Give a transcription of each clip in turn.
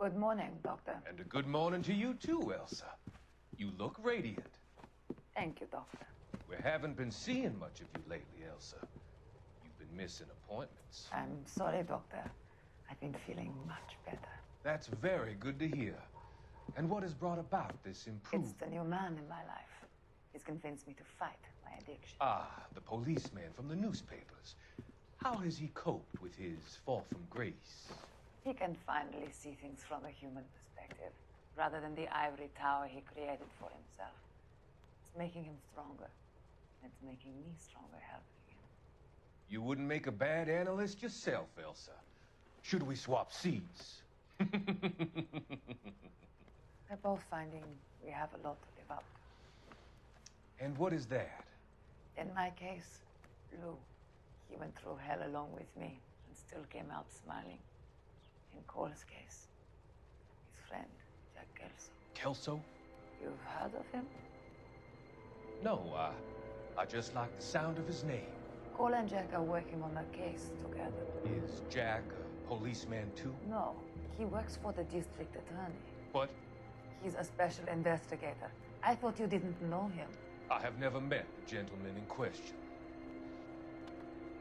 Good morning, Doctor. And a good morning to you too, Elsa. You look radiant. Thank you, Doctor. We haven't been seeing much of you lately, Elsa. You've been missing appointments. I'm sorry, Doctor. I've been feeling much better. That's very good to hear. And what has brought about this improvement? It's the new man in my life. He's convinced me to fight my addiction. Ah, the policeman from the newspapers. How has he coped with his fall from grace? He can finally see things from a human perspective, rather than the ivory tower he created for himself. It's making him stronger. It's making me stronger helping him. You wouldn't make a bad analyst yourself, Elsa. Should we swap seats? We're both finding we have a lot to live up to. And what is that? In my case, Lou. He went through hell along with me and still came out smiling. In Cole's case, his friend, Jack Kelso. Kelso? You've heard of him? No, I just like the sound of his name. Cole and Jack are working on a case together. Is Jack a policeman too? No, he works for the district attorney. What? He's a special investigator. I thought you didn't know him. I have never met the gentleman in question.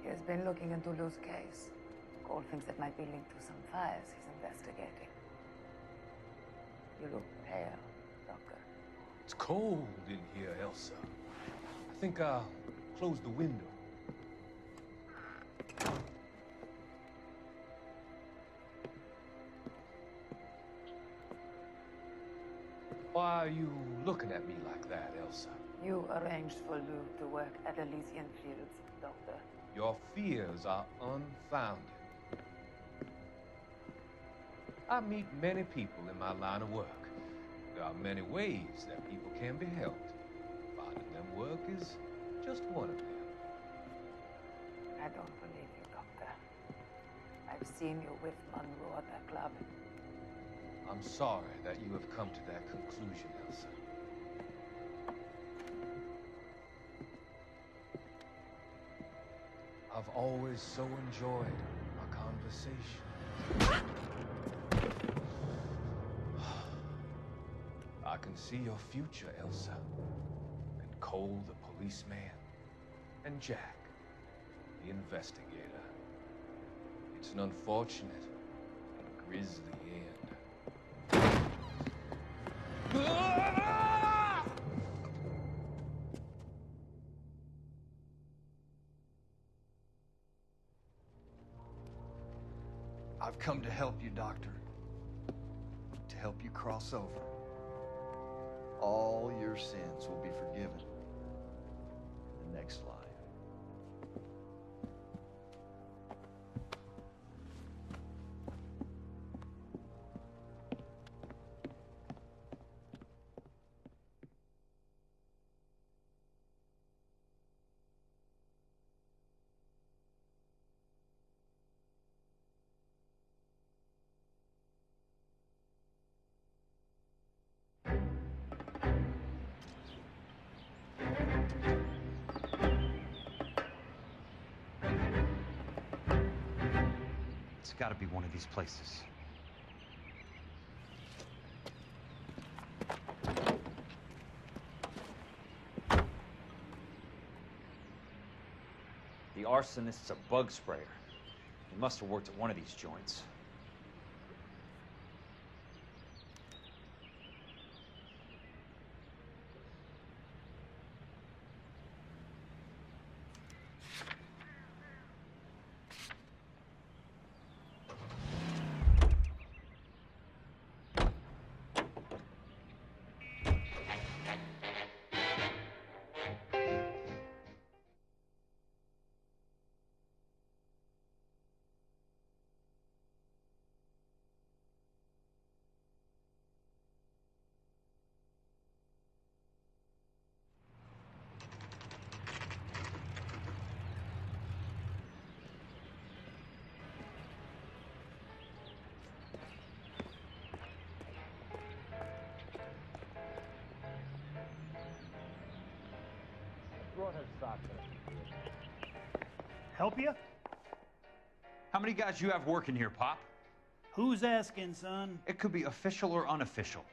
He has been looking into Lou's case. Cole thinks it might be linked to some fires he's investigating. You look pale, Doctor. It's cold in here, Elsa. I think I'll close the window. Why are you looking at me like that, Elsa? You arranged for Lou to work at Elysian Fields, Doctor. Your fears are unfounded. I meet many people in my line of work. There are many ways that people can be helped. Finding them work is just one of them. I don't believe you, Doctor. I've seen you with Monroe at that club. I'm sorry that you have come to that conclusion, Elsa. I've always so enjoyed our conversation. I can see your future, Elsa. And Cole, the policeman, and Jack, the investigator. It's an unfortunate and grisly end. I've come to help you, Doctor. To help you cross over. All your sins will be forgiven in the next life. It's got to be one of these places. The arsonist's a bug sprayer. He must have worked at one of these joints. Help you? How many guys you have working here, Pop? Who's asking, son? It could be official or unofficial.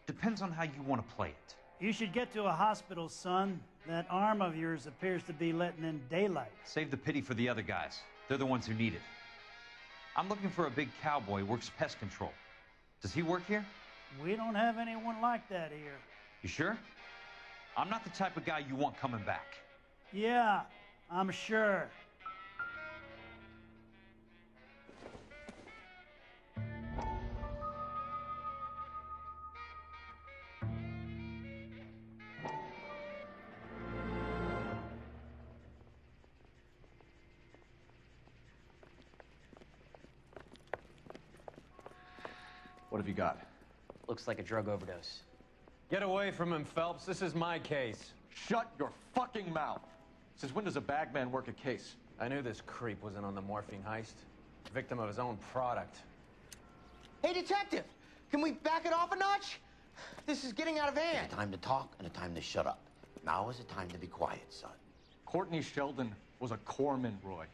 Depends on how you want to play it. You should get to a hospital, son. That arm of yours appears to be letting in daylight. Save the pity for the other guys. They're the ones who need it. I'm looking for a big cowboy who works pest control. Does he work here? We don't have anyone like that here. You sure? I'm not the type of guy you want coming back. Yeah, I'm sure. What have you got? Looks like a drug overdose. Get away from him, Phelps. This is my case. Shut your fucking mouth. Since when does a bagman work a case? I knew this creep wasn't on the morphine heist. Victim of his own product. Hey, detective! Can we back it off a notch? This is getting out of hand. A time to talk and a time to shut up. Now is the time to be quiet, son. Courtney Sheldon was a corpsman, Roy.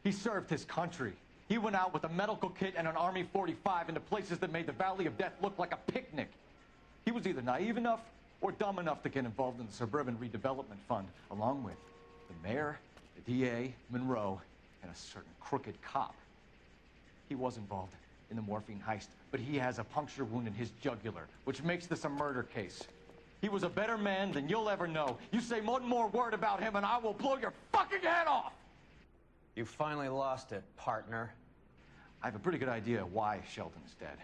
He served his country. He went out with a medical kit and an Army 45 into places that made the Valley of Death look like a picnic. He was either naive enough or dumb enough to get involved in the Suburban Redevelopment Fund, along with the mayor, the DA, Monroe, and a certain crooked cop. He was involved in the morphine heist, but he has a puncture wound in his jugular, which makes this a murder case. He was a better man than you'll ever know. You say one more word about him and I will blow your fucking head off! You finally lost it, partner. I have a pretty good idea why Sheldon's dead.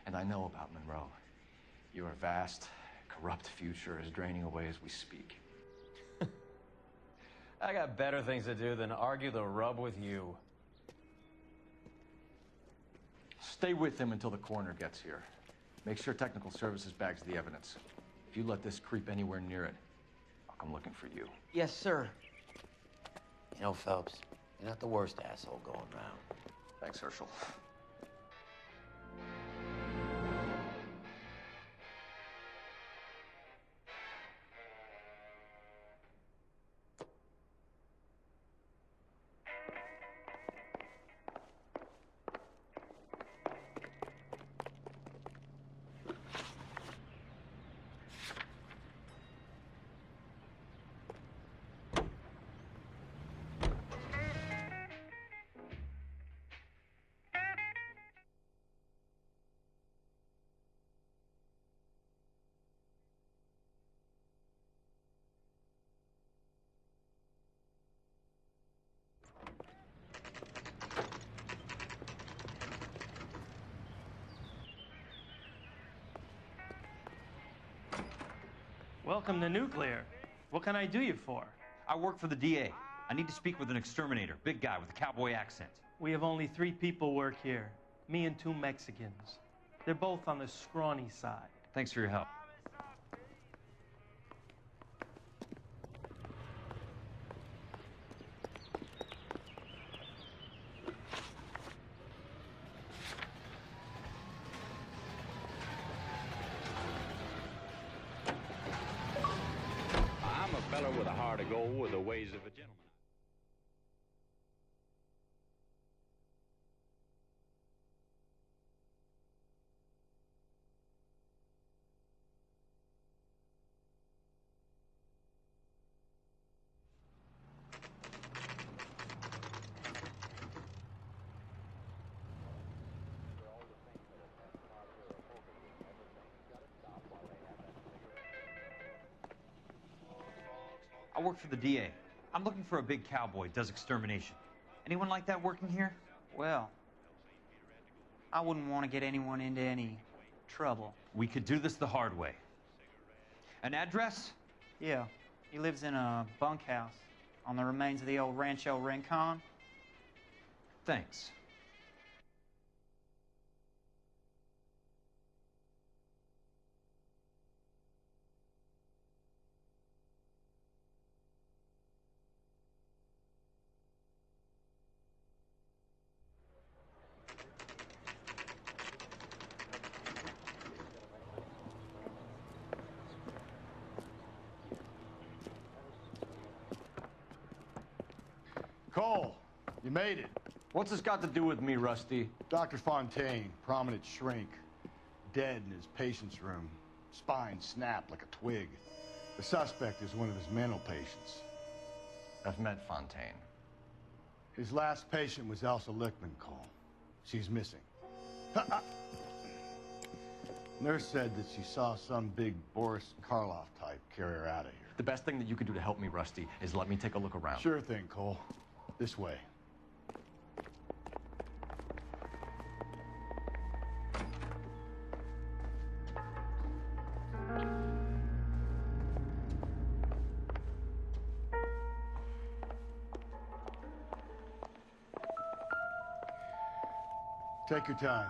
And I know about Monroe. Your vast, corrupt future is draining away as we speak. I got better things to do than argue the rub with you. Stay with him until the coroner gets here. Make sure technical services bags the evidence. If you let this creep anywhere near it, I'll come looking for you. Yes, sir. You know, Phelps, you're not the worst asshole going round. Thanks, Herschel. Welcome to Nuclear. What can I do you for? I work for the DA. I need to speak with an exterminator, big guy with a cowboy accent. We have only 3 people work here. Me and 2 Mexicans. They're both on the scrawny side. Thanks for your help. I'm a fella with a heart of gold with the ways of a gentleman. I work for the DA. I'm looking for a big cowboy, does extermination. Anyone like that working here? Well, I wouldn't want to get anyone into any trouble. We could do this the hard way. An address? Yeah, he lives in a bunkhouse on the remains of the old Rancho Rincon. Thanks. Cole, you made it. What's this got to do with me, Rusty? Dr. Fontaine, prominent shrink, dead in his patient's room. Spine snapped like a twig. The suspect is one of his mental patients. I've met Fontaine. His last patient was Elsa Lichtman, Cole. She's missing. Nurse said that she saw some big Boris Karloff type carry her out of here. The best thing that you can do to help me, Rusty, is let me take a look around. Sure thing, Cole. This way. Take your time.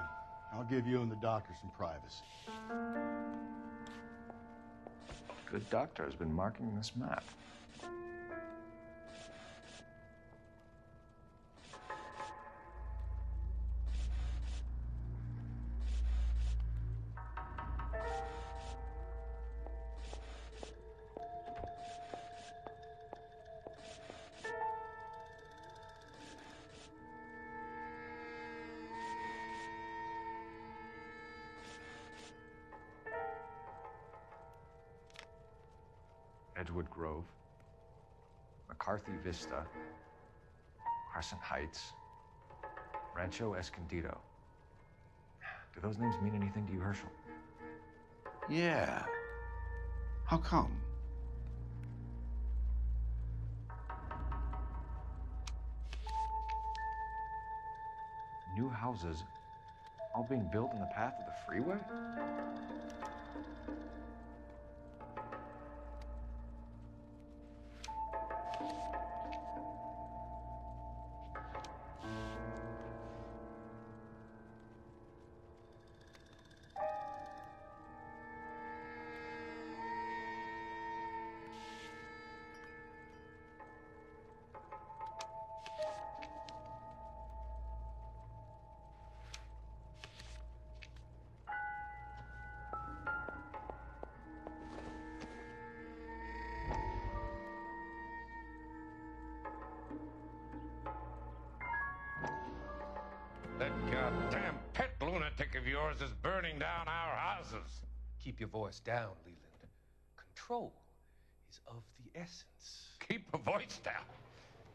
I'll give you and the doctor some privacy. Good doctor has been marking this map. Edgewood Grove, McCarthy Vista, Crescent Heights, Rancho Escondido. Do those names mean anything to you, Herschel? Yeah. How come? New houses all being built in the path of the freeway? That goddamn pet lunatic of yours is burning down our houses. Keep your voice down, Leland. Control is of the essence. Keep your voice down.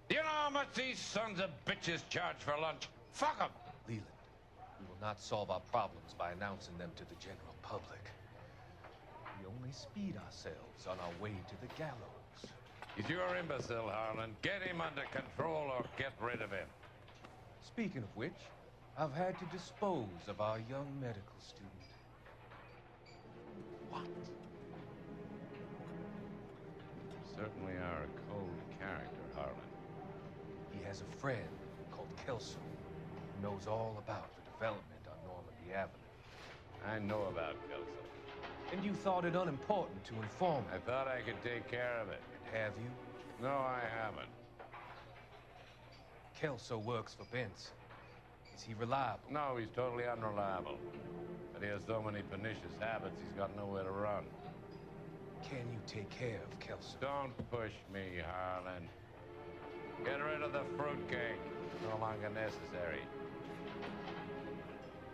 You know how much these sons of bitches charge for lunch? Fuck them. Leland, we will not solve our problems by announcing them to the general public. We only speed ourselves on our way to the gallows. If you're imbecile, Harlan, get him under control or get rid of him. Speaking of which, I've had to dispose of our young medical student. What? You certainly are a cold character, Harlan. He has a friend called Kelso who knows all about the development on Normandy Avenue. I know about Kelso. And you thought it unimportant to inform me. I thought I could take care of it. And have you? No, I haven't. Kelso works for Benson. Is he reliable? No, he's totally unreliable. But he has so many pernicious habits, he's got nowhere to run. Can you take care of Kelso? Don't push me, Harlan. Get rid of the fruitcake. It's no longer necessary.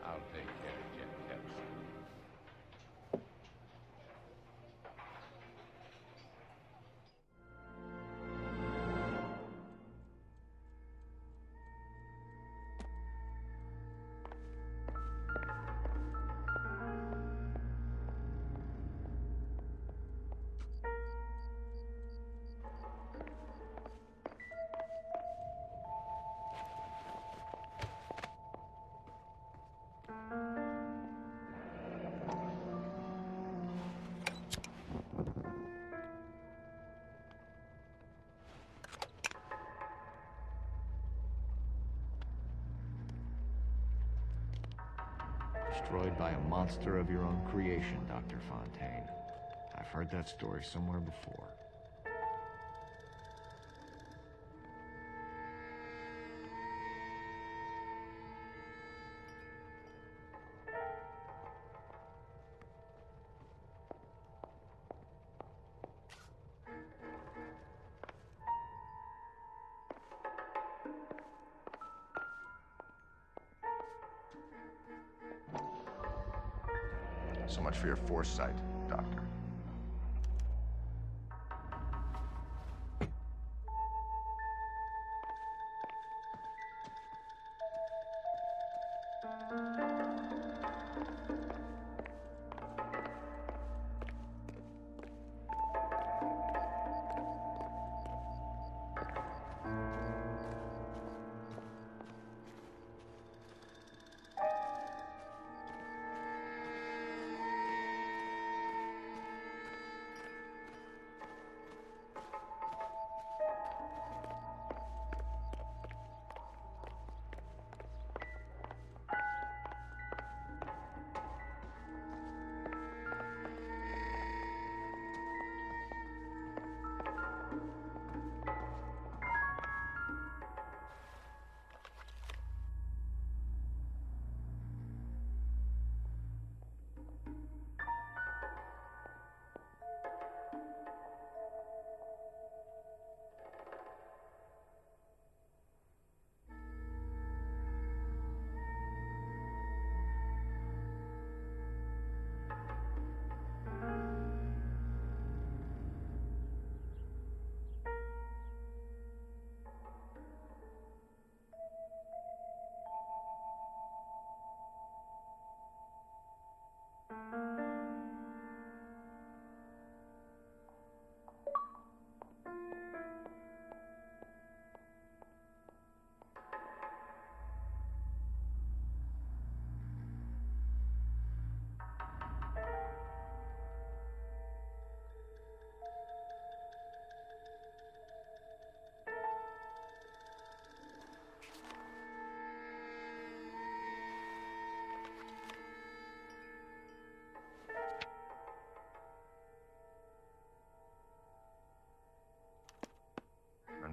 I'll take care of Jim Kelso. Destroyed by a monster of your own creation, Dr. Fontaine. I've heard that story somewhere before. So much for your foresight, Doctor.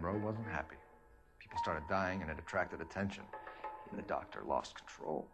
Monroe wasn't happy. People started dying and it attracted attention. And the doctor lost control.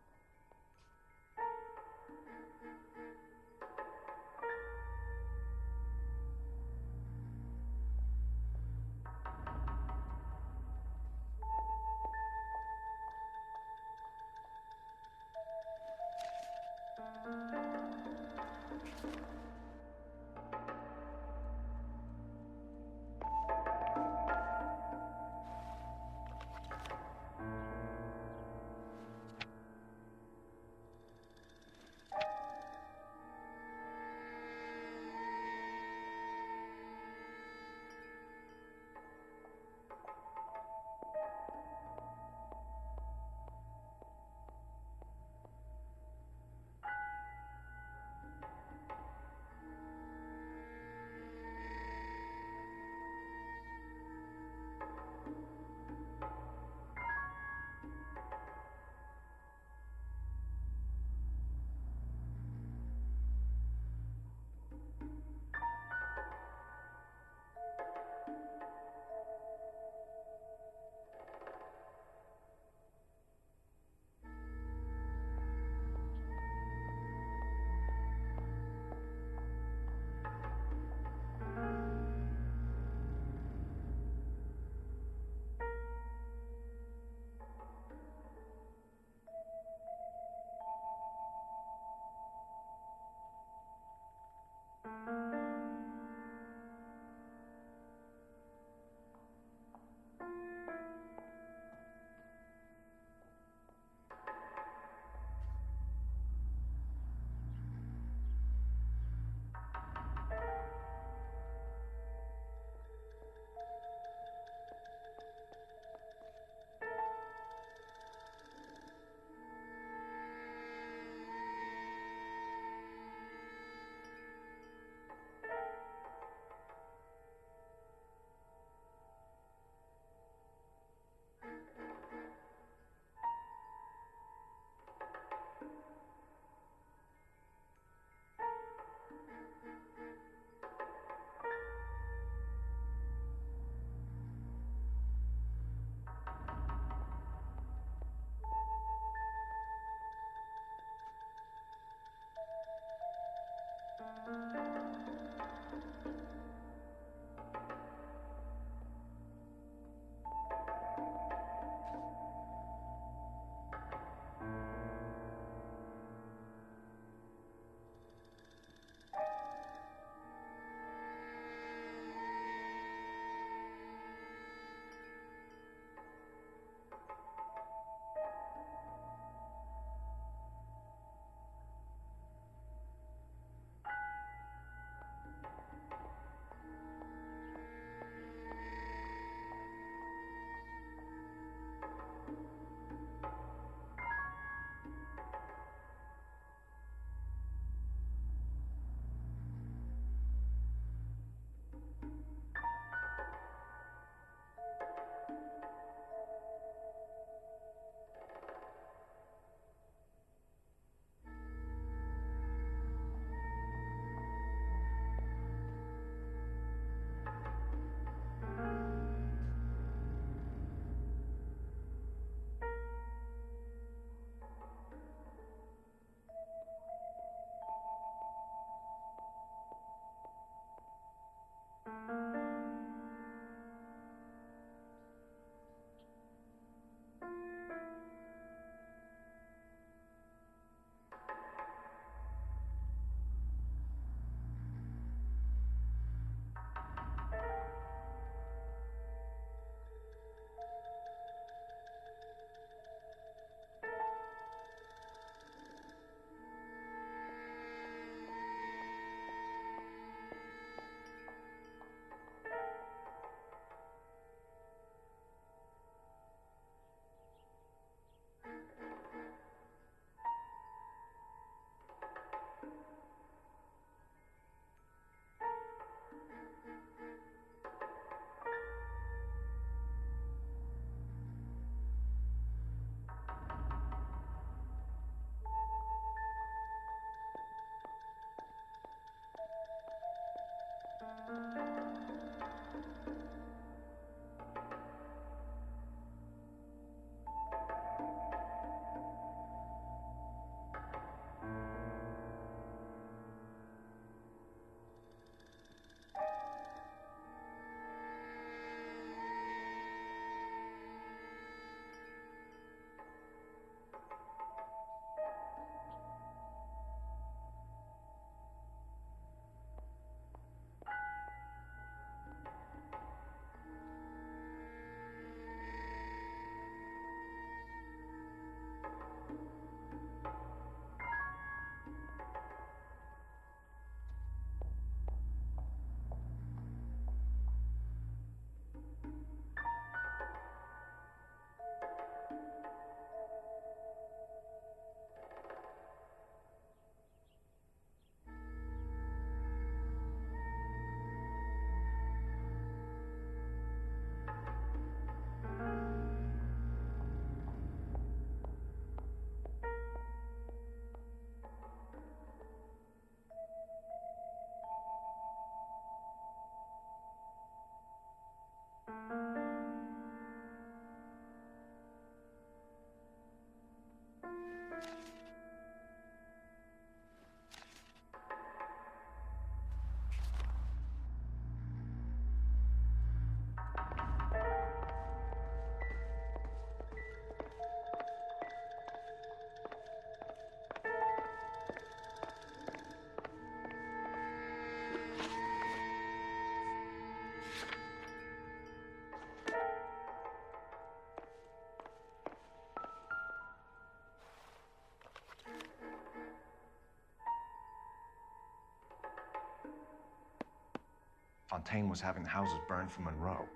Fontaine was having the houses burned for Monroe.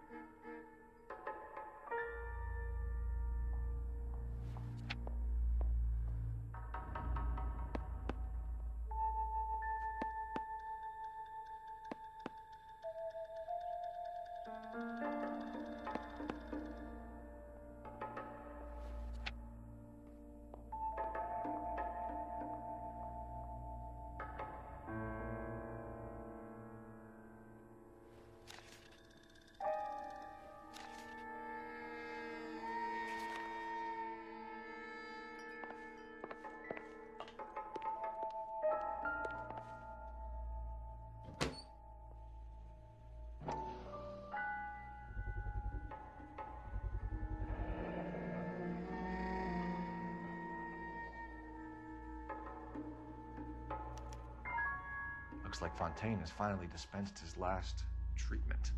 Looks like Fontaine has finally dispensed his last treatment.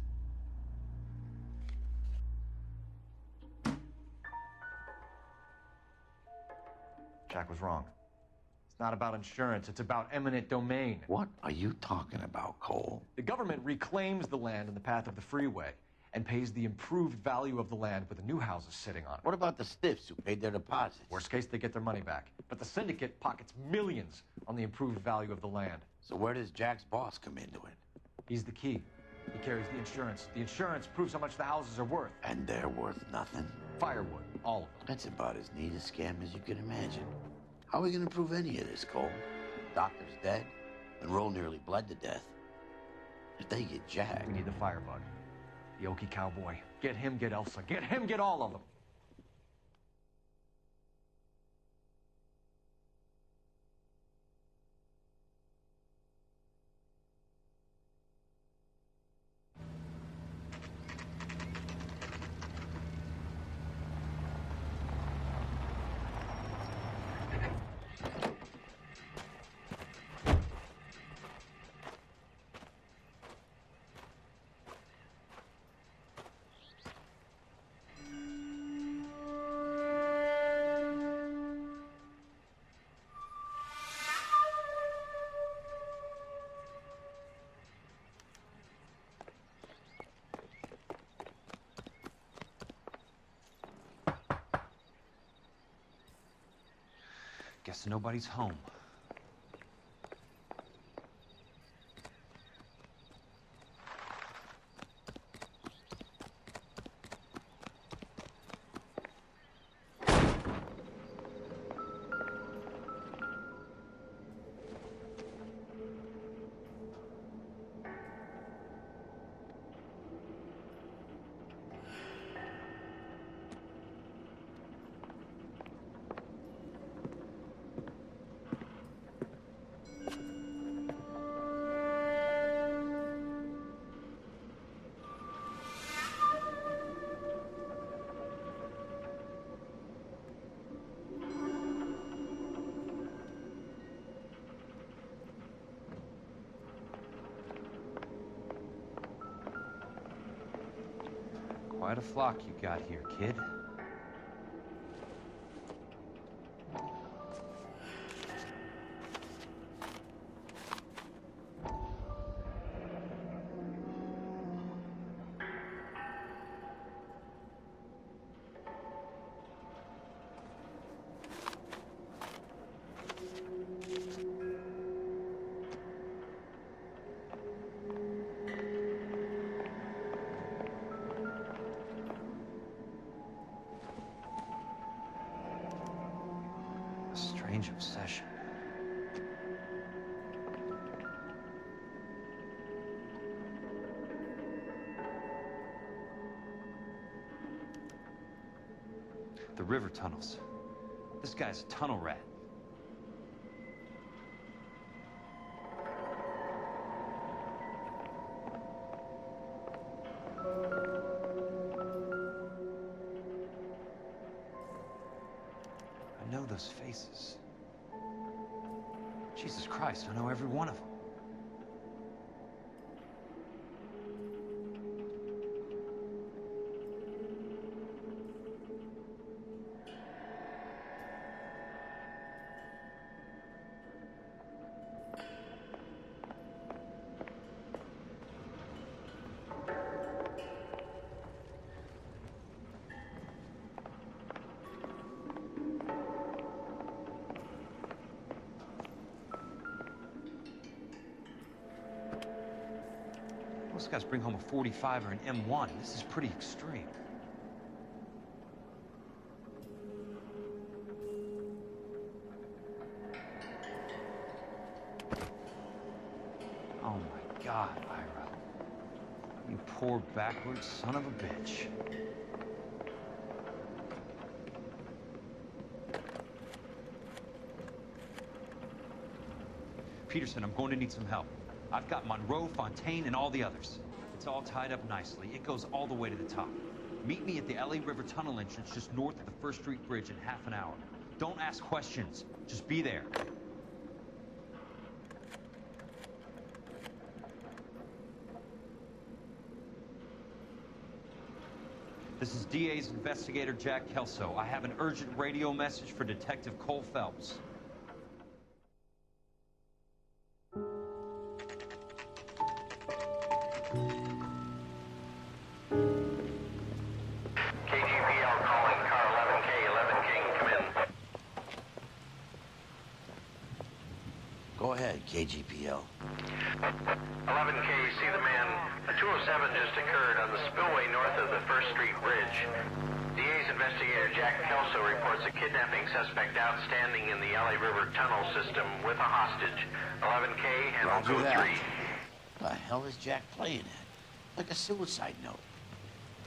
Jack was wrong. It's not about insurance, it's about eminent domain. What are you talking about, Cole? The government reclaims the land in the path of the freeway and pays the improved value of the land with the new houses sitting on it. What about the stiffs who paid their deposits? Worst case, they get their money back. But the syndicate pockets millions on the improved value of the land. So where does Jack's boss come into it? He's the key. He carries the insurance. The insurance proves how much the houses are worth. And they're worth nothing? Firewood, all of them. That's about as neat a scam as you can imagine. How are we going to prove any of this, Cole? Doctor's dead. Monroe nearly bled to death. If they get Jack... We need the firebug. The Okie cowboy. Get him, get Elsa. Get him, get all of them. Guess nobody's home. Quite a flock you got here, kid. Strange obsession. The river tunnels. This guy's a tunnel rat. I know those faces. Jesus Christ, I know every one of them. Most guys bring home a 45 or an M1. This is pretty extreme. Oh my God, Ira. You poor backwards son of a bitch. Peterson, I'm going to need some help. I've got Monroe, Fontaine, and all the others. It's all tied up nicely. It goes all the way to the top. Meet me at the LA River Tunnel entrance just north of the First Street Bridge in half an hour. Don't ask questions. Just be there. This is DA's investigator, Jack Kelso. I have an urgent radio message for Detective Cole Phelps. Go ahead, KGPL. 11K, see the man. A 207 just occurred on the spillway north of the First Street Bridge. DA's investigator Jack Kelso reports a kidnapping suspect outstanding in the LA River tunnel system with a hostage. 11K, handle code 3. What the hell is Jack playing at? Like a suicide note.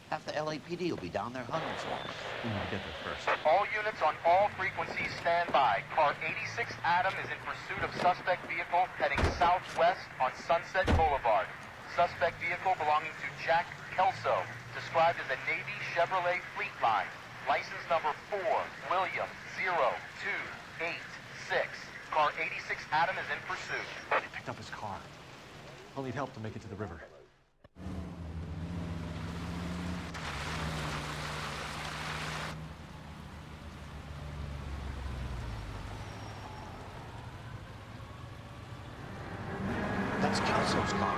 Half the LAPD will be down there hunting for him. We need to get there first. All units on all frequencies stand by. Car 86 Adam is in pursuit of suspect vehicle heading southwest on Sunset Boulevard. Suspect vehicle belonging to Jack Kelso, described as a Navy Chevrolet Fleetline. License number 4, William 0286. Car 86 Adam is in pursuit. They picked up his car. I'll need help to make it to the river. That's Kelso's car.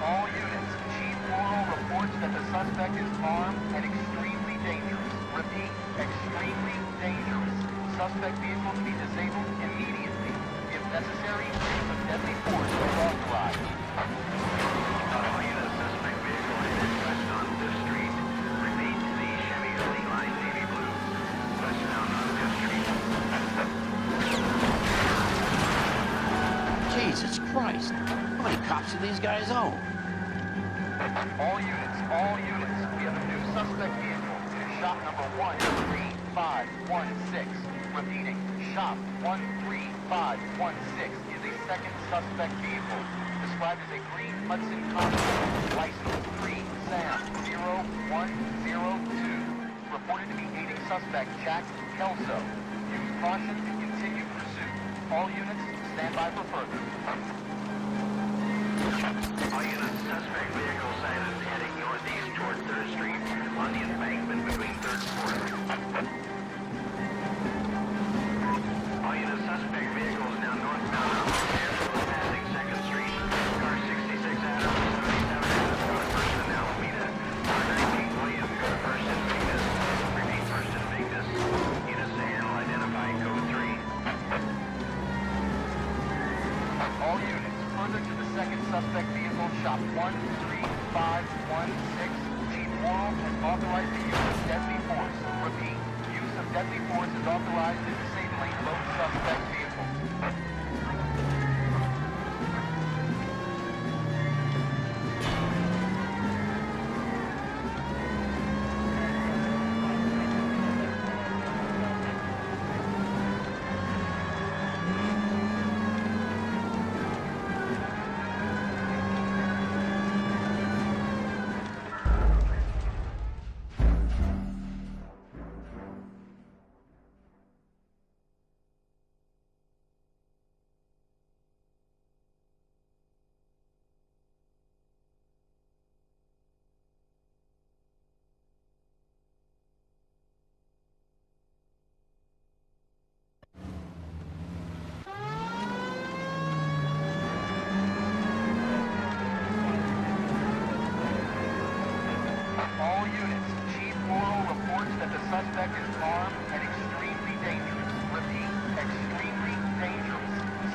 All units, Chief Morrow reports that the suspect is armed and extremely dangerous. Repeat, extremely dangerous. Suspect vehicle to be disabled immediately. If necessary, use of deadly force is authorized. All units, suspect vehicle headed west on 5th Street. Repeat, the Chevy Elite Line Navy Blue. Westbound on 5th Street. Jesus Christ. How many cops do these guys own? All units, we have a new suspect vehicle. It is shop number 13516. Repeating, shop 13516 is a second suspect vehicle, described as a green Hudson Constable, license 3 Sam 0102. Reported to be aiding suspect Jack Kelso. Use caution to continue pursuit. All units, stand by for further. All units, suspect vehicle sighted heading northeast toward 3rd Street on the embankment between 3rd and 4th. All units, suspect vehicle is now northbound on Los Angeles, passing 2nd Street. Car 66 Adam, 77 Adam, go to 1st and Alameda. Car 19 William, go to 1st and Vignes. Repeat, 1st and Vignes. Units to handle, identify code 3. All units, further to the second suspect vehicle, shop 13516. Chief Morrow has authorized the use of deadly force. Repeat, use of deadly force is authorized in disabling both suspect vehicles.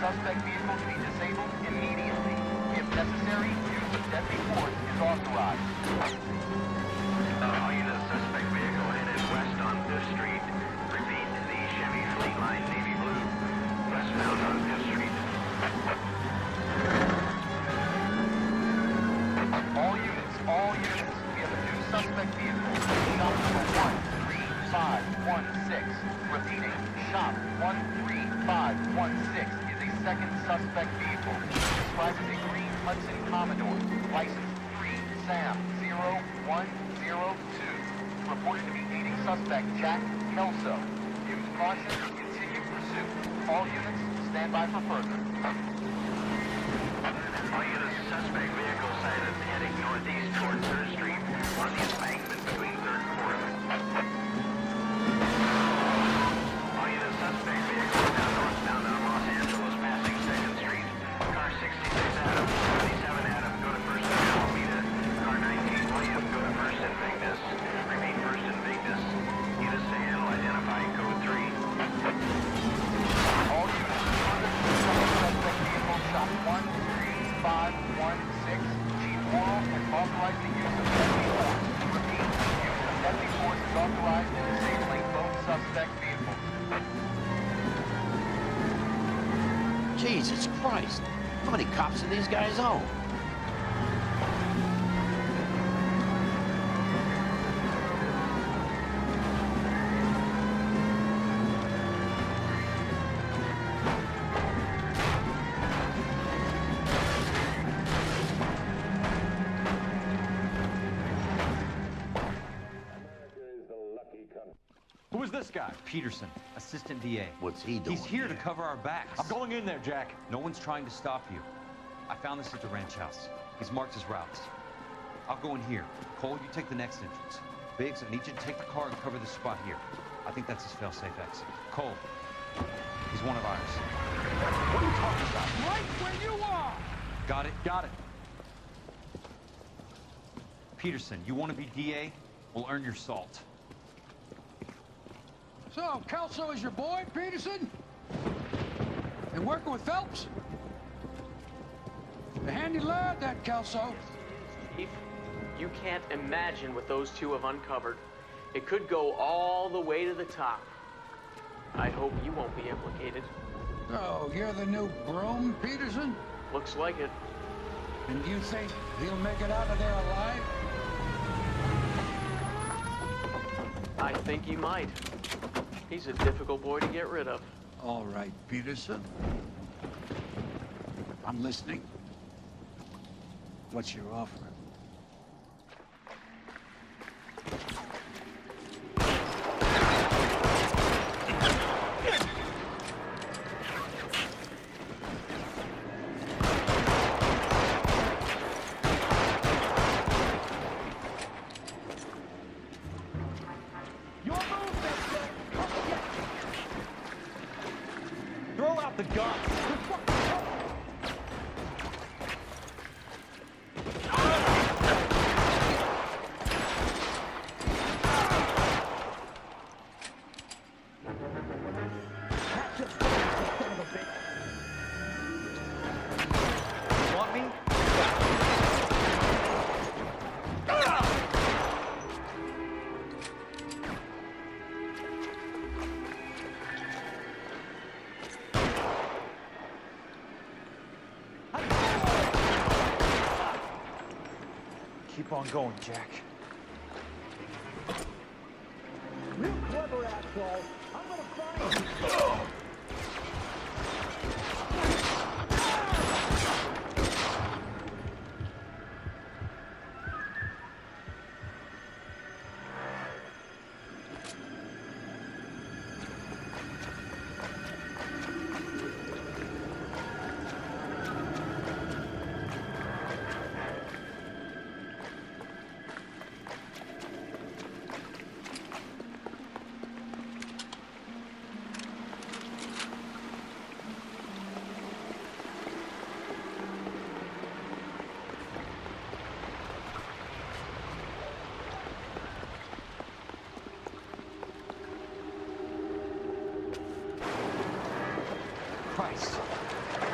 suspect vehicle to be disabled immediately. If necessary, use of deadly force is authorized. All units, suspect vehicle headed west on 5th Street. Repeat, the Chevy Fleet Line Navy Blue. Westbound on 5th Street. All units, we have a new suspect vehicle. Shop number 13516. Repeating, shop 13516 is a second suspect vehicle. Described as a green Hudson Commodore. License 3 Sam 0102. Reported to be aiding suspect Jack Kelso. Use caution, continue pursuit. All units, stand by for further. All units, suspect vehicle sighted heading northeast toward 3rd Street on the embankment between 3rd and 4th. All units, suspect vehicle now northbound on Los Angeles passing 2nd Street. Car 66 Adam, 77 Adam, go to 1st and Alameda. Car 19 William, go to 1st and Vignes. Remain 1st and Vignes. Units to handle identifying code 3. All units, suspect vehicle shop 13516. Chief Worrell has authorized the use of deadly force. Repeat, use of deadly force is authorized in disabling both suspect vehicles. Jesus Christ. How many cops do these guys own? Who is this guy? Peterson, assistant DA. What's he doing? He's here to cover our backs. I'm going in there, Jack. No one's trying to stop you. I found this at the ranch house. He's marked his routes. I'll go in here. Cole, you take the next entrance. Biggs, I need you to take the car and cover this spot here. I think that's his fail-safe exit. Cole, he's one of ours. What are you talking about? Right where you are! Got it? Got it. Peterson, you want to be DA? We'll earn your salt. So, Kelso is your boy, Peterson? And working with Phelps? A handy lad, that Kelso. Chief, you can't imagine what those two have uncovered. It could go all the way to the top. I hope you won't be implicated. Oh, you're the new broom, Peterson? Looks like it. And you think he'll make it out of there alive? I think he might. He's a difficult boy to get rid of. All right, Peterson. I'm listening. What's your offer? Throw out the gun. Want me? Keep on going, Jack. Real clever, asshole. I'm gonna find you.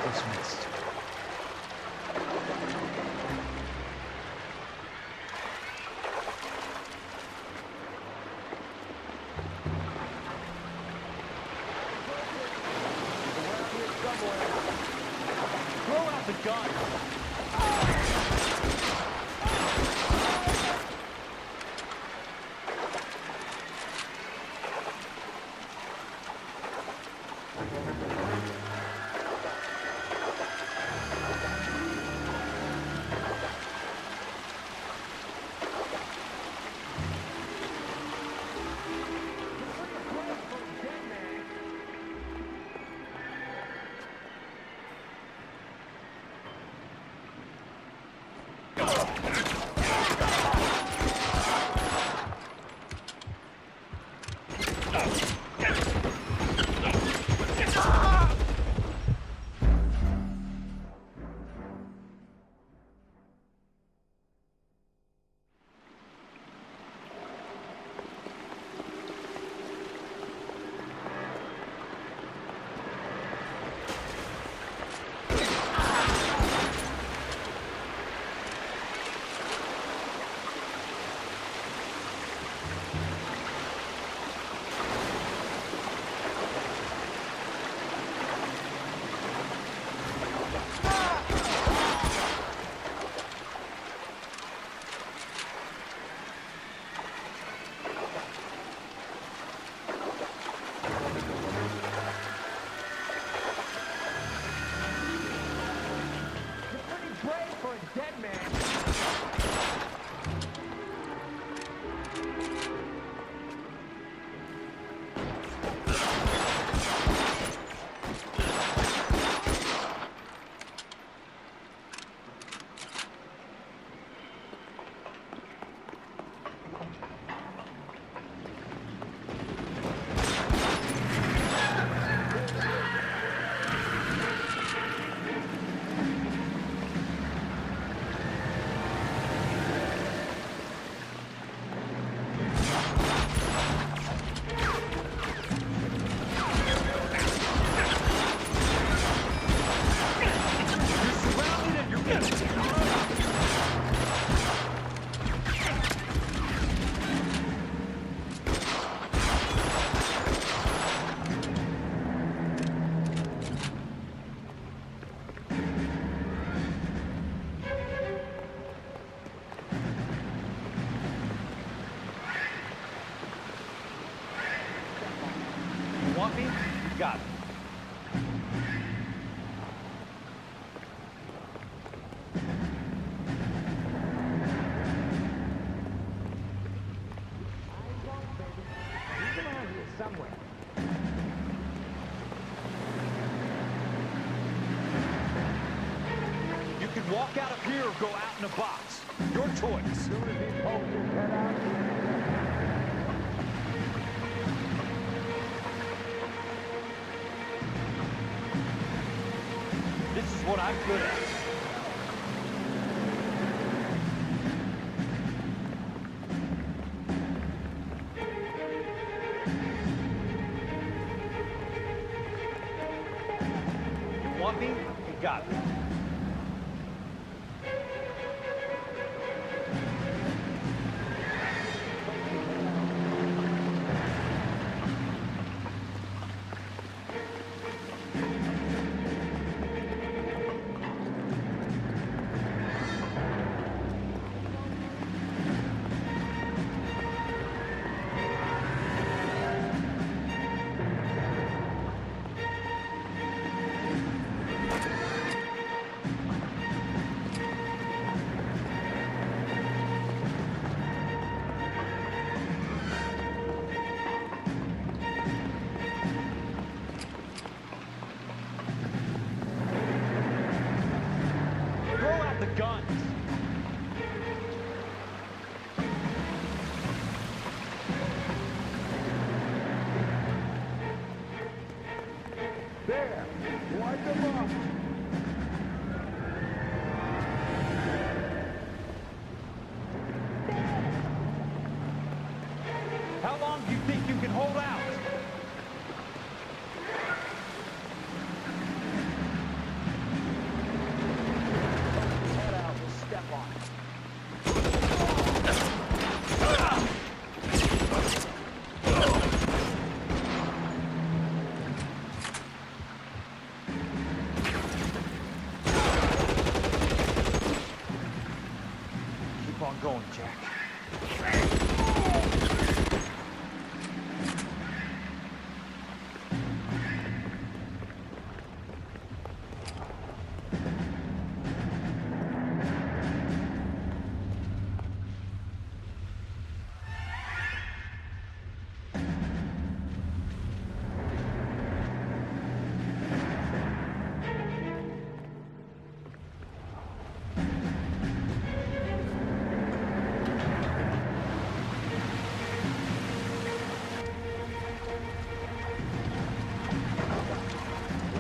Dismissed. Throw out the gun! Want me? Got it. You can walk out of here or go out in a box. Your choice. This is what I'm good at. You want me? You got it. Guns. There, wipe them up. How long do you think you can hold out? going, Jack.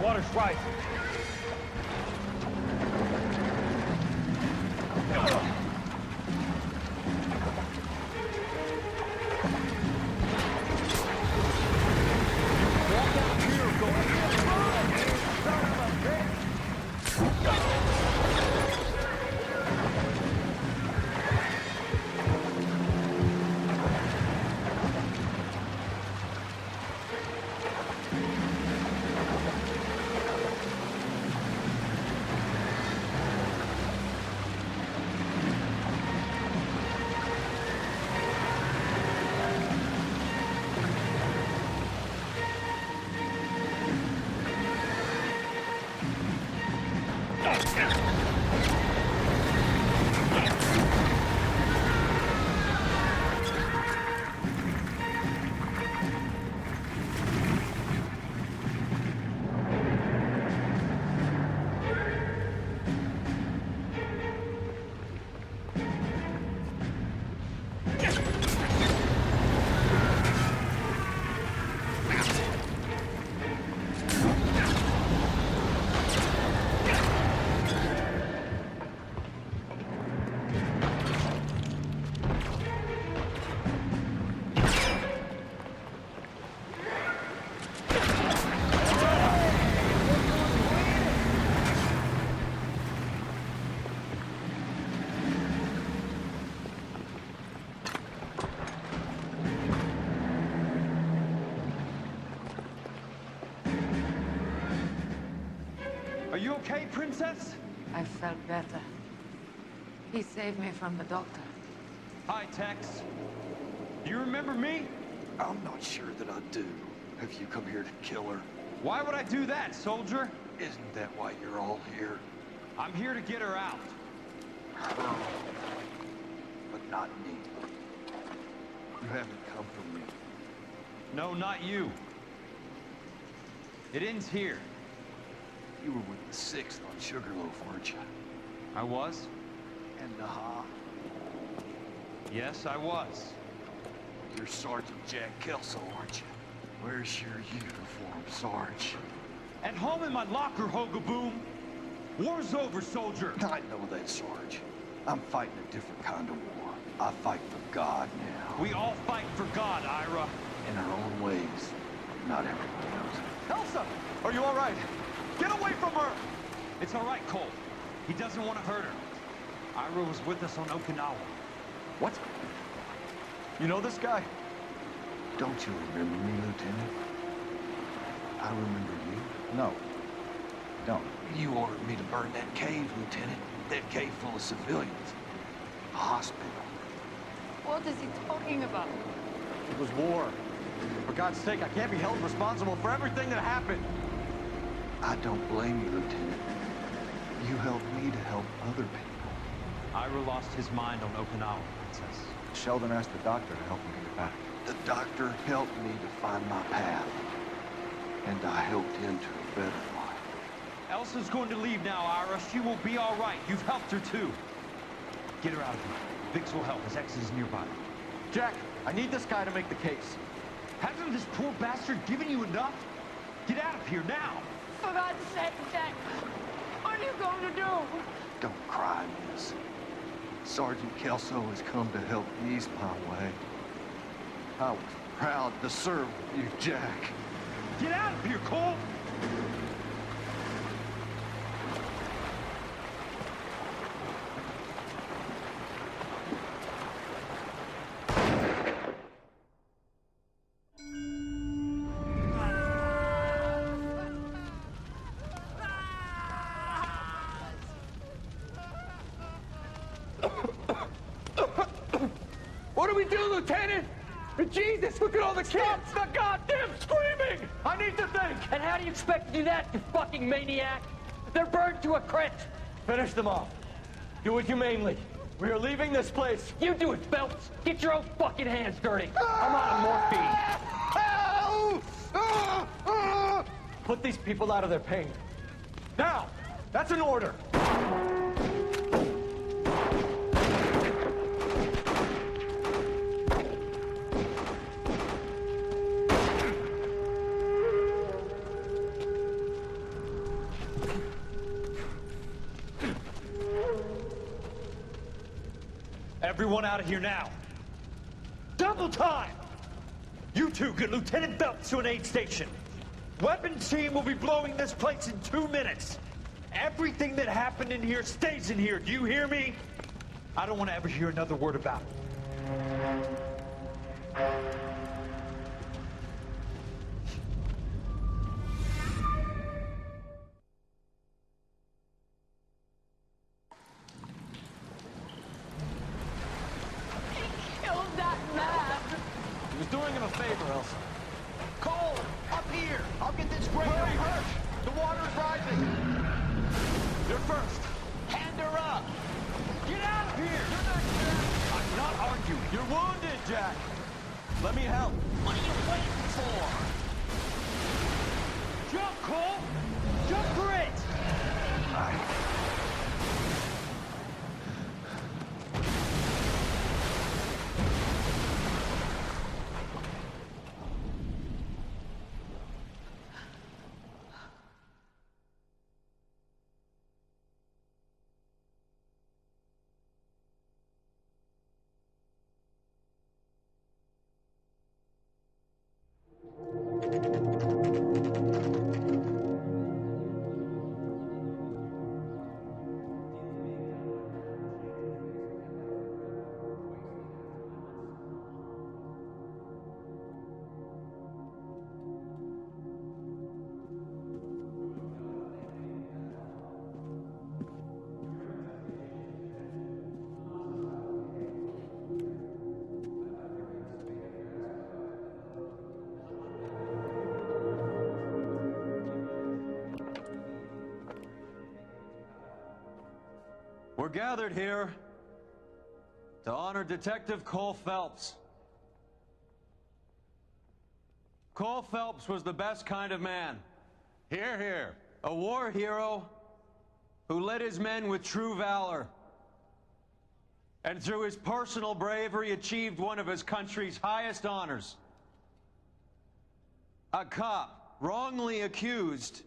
Water's rising. Are you okay, Princess? I felt better. He saved me from the doctor. Hi, Tex. Do you remember me? I'm not sure that I do. Have you come here to kill her? Why would I do that, soldier? Isn't that why you're all here? I'm here to get her out. Her. But not me. You haven't come for me. No, not you. It ends here. You were with the 6th on Sugarloaf, weren't you? I was? And Naha? Yes, I was. You're Sergeant Jack Kelso, aren't you? Where's your uniform, Sarge? At home in my locker, Hogaboom. War's over, soldier. I know that, Sarge. I'm fighting a different kind of war. I fight for God now. We all fight for God, Ira. In our own ways. Not everyone knows it. Elsa! Are you all right? Get away from her! It's all right, Cole. He doesn't want to hurt her. Ira was with us on Okinawa. What? You know this guy? Don't you remember me, Lieutenant? I remember you. No. Don't. You ordered me to burn that cave, Lieutenant. That cave full of civilians. A hospital. What is he talking about? It was war. For God's sake, I can't be held responsible for everything that happened. I don't blame you, Lieutenant. You helped me to help other people. Ira lost his mind on Okinawa, Princess. Sheldon asked the doctor to help him get back. The doctor helped me to find my path. And I helped him to a better life. Elsa's going to leave now, Ira. She will be all right. You've helped her, too. Get her out of here. Vix will help. His ex is nearby. Jack, I need this guy to make the case. Hasn't this poor bastard given you enough? Get out of here now! For God's sake, Jack! What are you going to do? Don't cry, miss. Sergeant Kelso has come to help ease my way. I was proud to serve with you, Jack. Get out of here, Cole! do we do, Lieutenant? Jesus, look at all the kids! Stop the goddamn screaming! I need to think! And how do you expect to do that, you fucking maniac? They're burned to a crisp! Finish them off. Do it humanely. We are leaving this place. You do it, Phelps! Get your own fucking hands dirty! I'm out of morphine! Put these people out of their pain. Now! That's an order! Everyone out of here now. Double time! You two get Lieutenant Phelps to an aid station. Weapons team will be blowing this place in 2 minutes. Everything that happened in here stays in here. Do you hear me? I don't want to ever hear another word about it. Doing him a favor, Elsa. Cole, up here. I'll get this grader hurt. The water is rising. You're first. Hand her up. Get out of here. You're not Jack. I'm not arguing. You're wounded, Jack. Let me help. What are you waiting for? Jump, Cole! Jump for it! We're gathered here to honor Detective Cole Phelps. Cole Phelps was the best kind of man. Hear, hear. A war hero who led his men with true valor. And through his personal bravery achieved one of his country's highest honors. A cop wrongly accused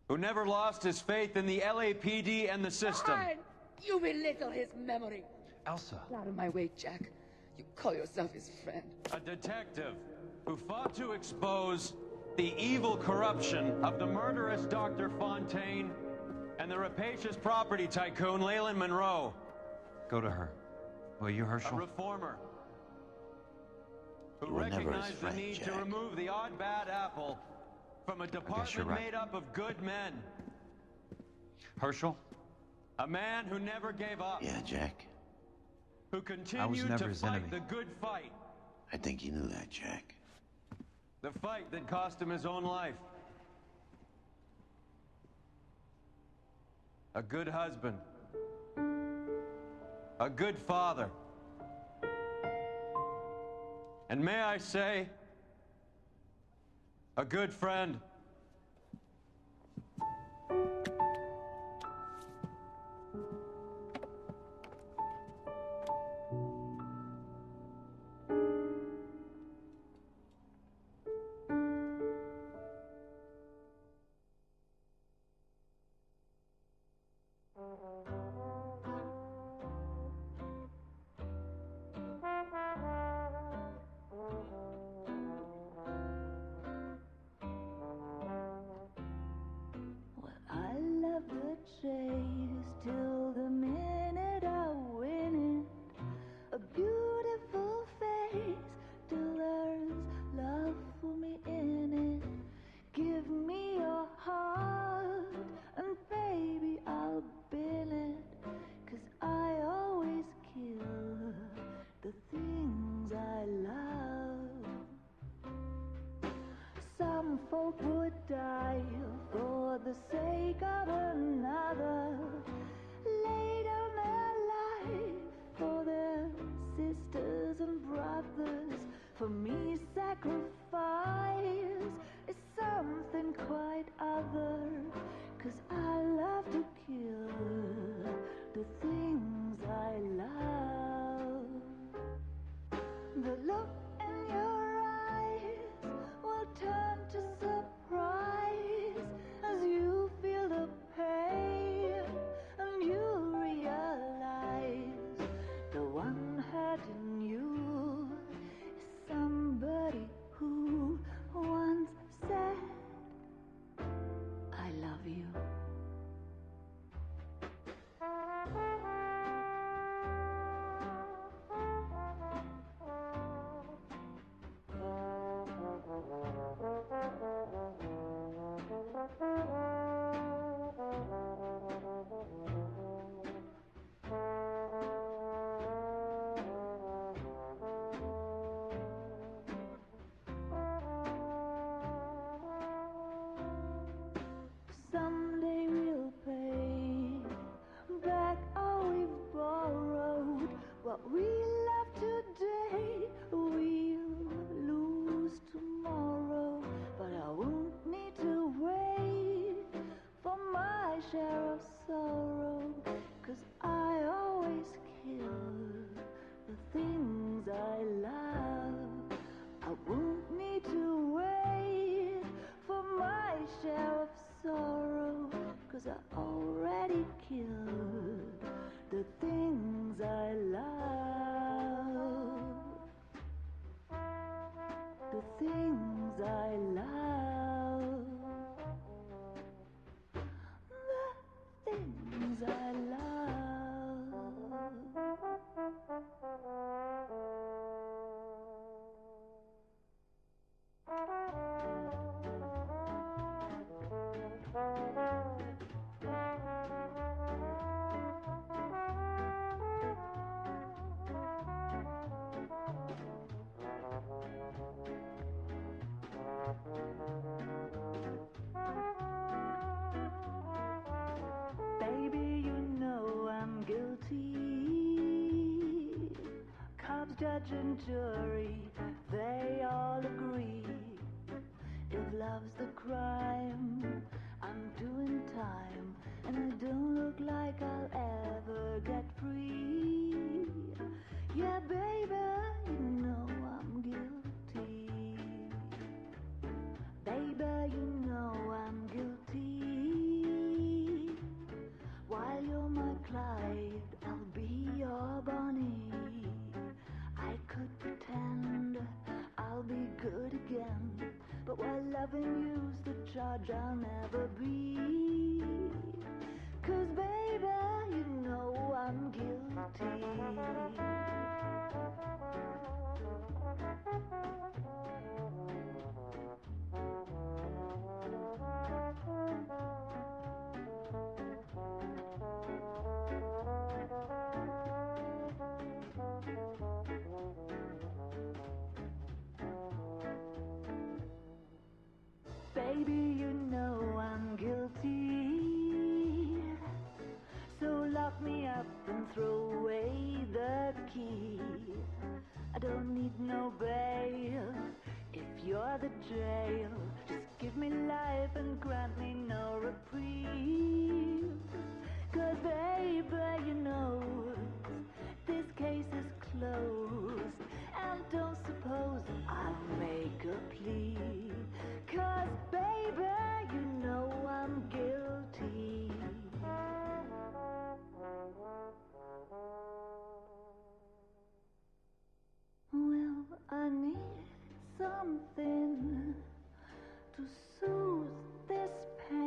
who never lost his faith in the LAPD and the system. Fine. You belittle his memory. Elsa. Out of my way, Jack. You call yourself his friend. A detective who fought to expose the evil corruption of the murderous Dr. Fontaine and the rapacious property tycoon Leyland Monroe. Go to her. Will you, Herschel? A reformer who recognized the need to remove the odd bad apple from a department made up of good men. Herschel? A man who never gave up. Yeah, Jack. Who continued to fight the good fight. I think you knew that, Jack. The fight that cost him his own life. A good husband. A good father. And may I say, a good friend. chase till the minute I win it. A beautiful face till there's love for me in it. Give me your heart and baby I'll bill it. wake up another, lay down their life for their sisters and brothers. For me, sacrifice is something quite other, 'cause I love to kill the things I love. The look in your eyes will turn to surprise as you feel the pain and you realize the one hurting you is somebody who once said, I love you. Someday we'll pay back all we've borrowed. What we love today, we'll lose tomorrow. But I won't need to wait for my share of sorrow, 'cause I always kill the things I love. I won't need to wait for my share of sorrow, 'cause I already killed the things I love. The things I love. The things I love. Baby, you know I'm guilty. Cops, judge, and jury, they all agree. If love's the crime, I'm doing time, and I don't look like I'll ever get free. Yeah, baby, you know I'm guilty. Baby, you know I'm guilty. While you're my Clyde, I'll be your Bonnie. I could pretend I'll be good again, but while loving you's the charge I'll never be. 'Cause baby, you know I'm guilty. Baby, you know I'm guilty. So lock me up and throw away the key. I don't need no bail if you're the jail. Just give me life and grant me no reprieve. 'Cause baby, you know this case is closed. And don't suppose I'll make a plea. 'Cause baby, you know I'm guilty. Well, I need something to soothe this pain.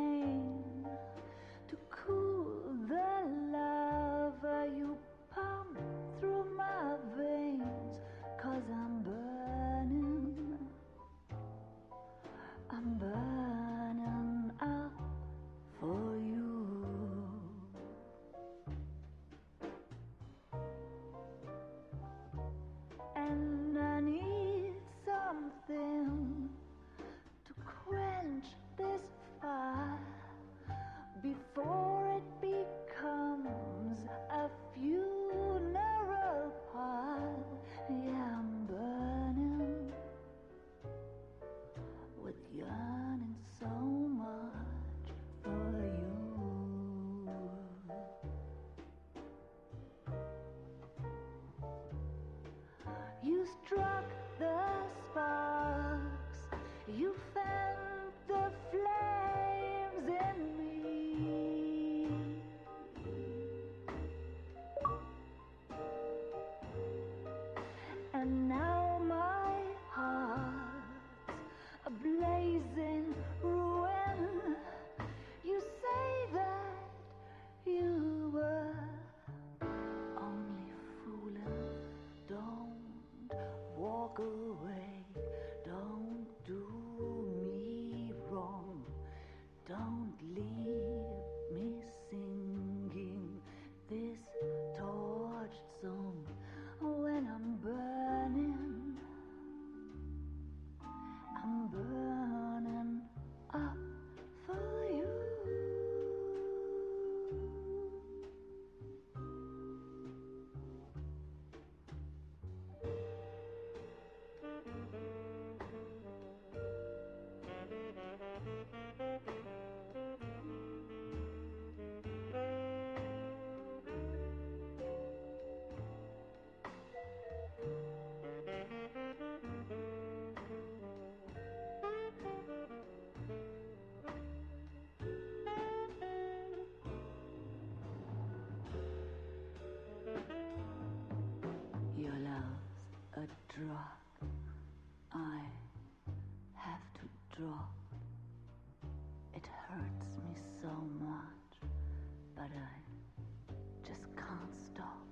but I just can't stop.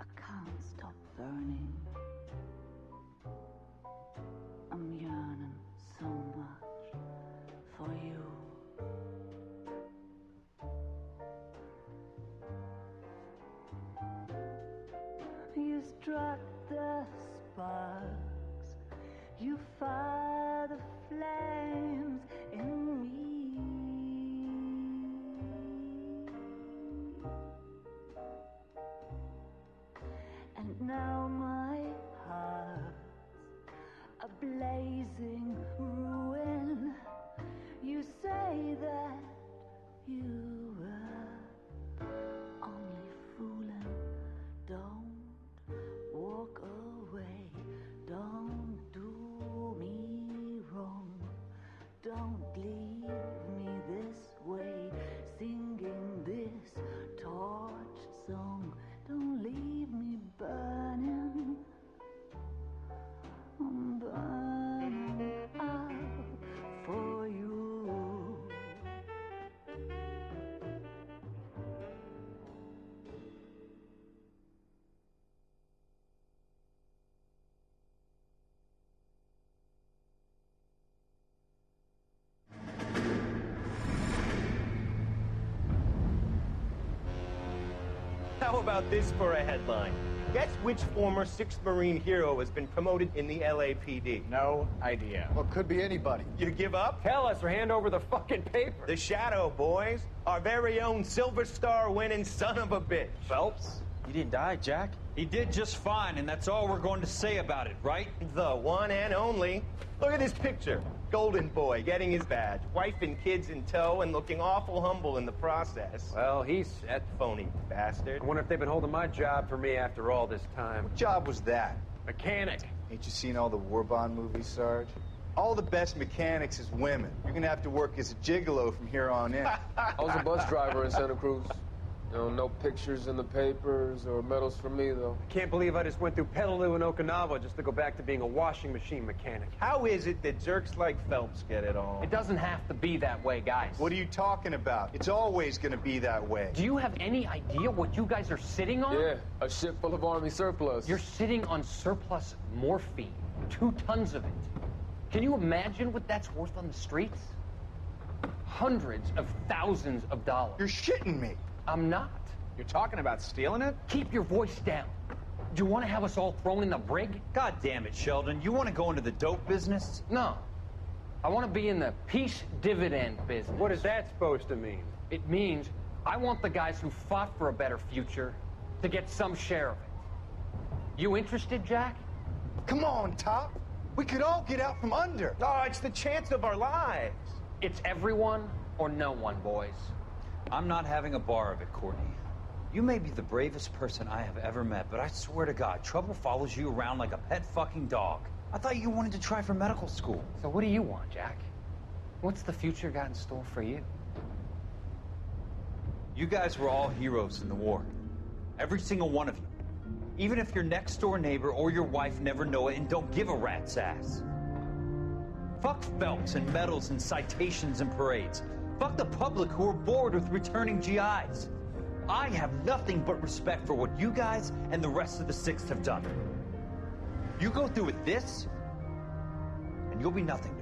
I can't stop burning. I'm yearning so much for you. You struck the sparks, you fire the flames in me. And now my heart's a blazing ruin. You say that you were only fooling. Don't walk away. Don't do me wrong. Don't leave me this way, singing this torch song. Don't leave me burning. I'm burning out for you. How about this for a headline? Guess which former 6th Marine hero has been promoted in the LAPD? No idea. Well, could be anybody. You give up? Tell us or hand over the fucking paper. The Shadow, boys. Our very own Silver Star winning son of a bitch. Phelps? He didn't die, Jack. He did just fine, and that's all we're going to say about it, right? The one and only. Look at this picture. Golden boy getting his badge, wife and kids in tow, and looking awful humble in the process. Well, he's That phony bastard. I wonder if they've been holding my job for me after all this time. What job was that? Mechanic. Ain't you seen all the war bond movies, Sarge? All the best mechanics is women. You're gonna have to work as a gigolo from here on in. I was a bus driver in Santa Cruz. No pictures in the papers or medals for me, though. I can't believe I just went through Petaloo and Okinawa just to go back to being a washing machine mechanic. How is it that jerks like Phelps get it all? It doesn't have to be that way, guys. What are you talking about? It's always gonna be that way. Do you have any idea what you guys are sitting on? Yeah, a ship full of Army surplus. You're sitting on surplus morphine. 2 tons of it. Can you imagine what that's worth on the streets? Hundreds of thousands of dollars. You're shitting me. I'm not. You're talking about stealing it? Keep your voice down. Do you want to have us all thrown in the brig? God damn it, Sheldon. You want to go into the dope business? No. I want to be in the peace dividend business. What is that supposed to mean? It means I want the guys who fought for a better future to get some share of it. You interested, Jack? Come on, Top. We could all get out from under. Oh, it's the chance of our lives. It's everyone or no one, boys. I'm not having a bar of it, Courtney. You may be the bravest person I have ever met, but I swear to God, trouble follows you around like a pet fucking dog. I thought you wanted to try for medical school. So what do you want, Jack? What's the future got in store for you? You guys were all heroes in the war. Every single one of you. Even if your next door neighbor or your wife never know it and don't give a rat's ass. Fuck Phelps and medals and citations and parades. Fuck the public who are bored with returning GIs. I have nothing but respect for what you guys and the rest of the 6th have done. You go through with this, and you'll be nothing.